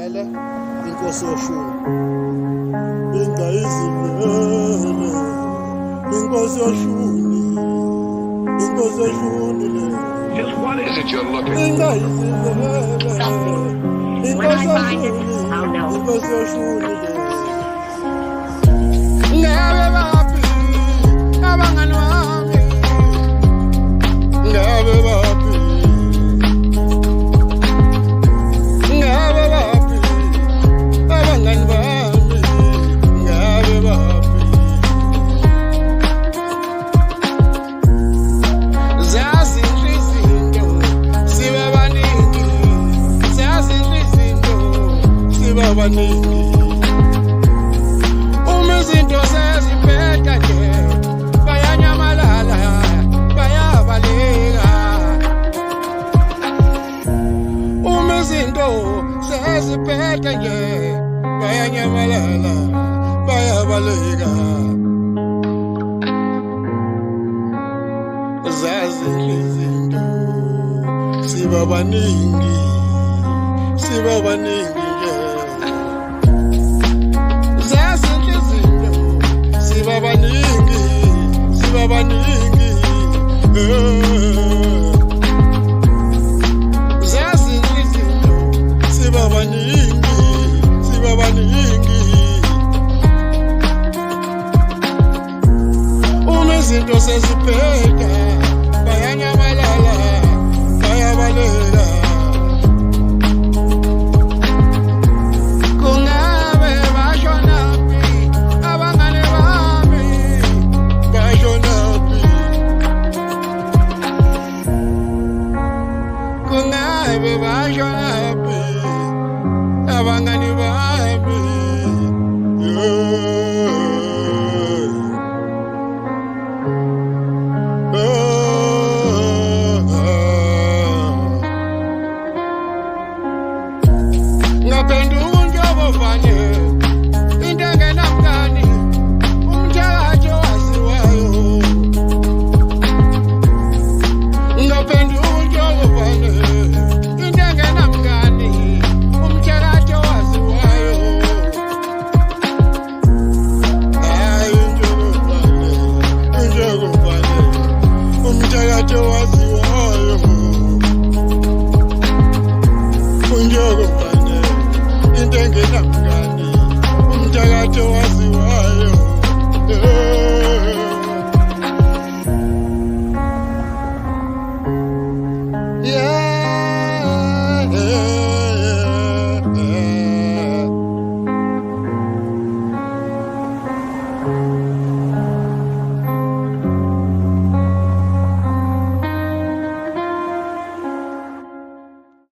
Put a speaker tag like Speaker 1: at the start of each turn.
Speaker 1: izimele inkosi yoshuni ingayizimele inkosi yoshuni le
Speaker 2: Just what is it you're looking for?
Speaker 1: ingayizimele
Speaker 3: When I find it, I'll know.
Speaker 1: inkosi yoshuni le
Speaker 4: Ngabe baphi abangani bami, ngabe baphi, ngabe baphi abangani bami, ngabe baphi. Zazinhle izinto siba baningi, zazinhle izinto siba baningi. Izinto seziphetha nje bayanyamalala bayabaleka. Uma izinto seziphetha nje bayanyamalala bayabaleka. Zazinhle izinto siba baningi nje. Siba baningi zazinhle izinto siba baningi. Uma izinto seziphetha bayanyamalala bayabaleka. Kungabe bashonaphi abangane bami, bashonaphi? Kungabe bashonaphi abangane bami? Ngaphenduka uNjobovane into engenamngani, umthakathi owaziwayo. Ngaphenduka uNjobovane into engenamngani, umthakathi owaziwayo. Hayi uNjobovane, umthakathi owaziwayo. uNjobovane into engenamngani, umthakathi owaziwayo.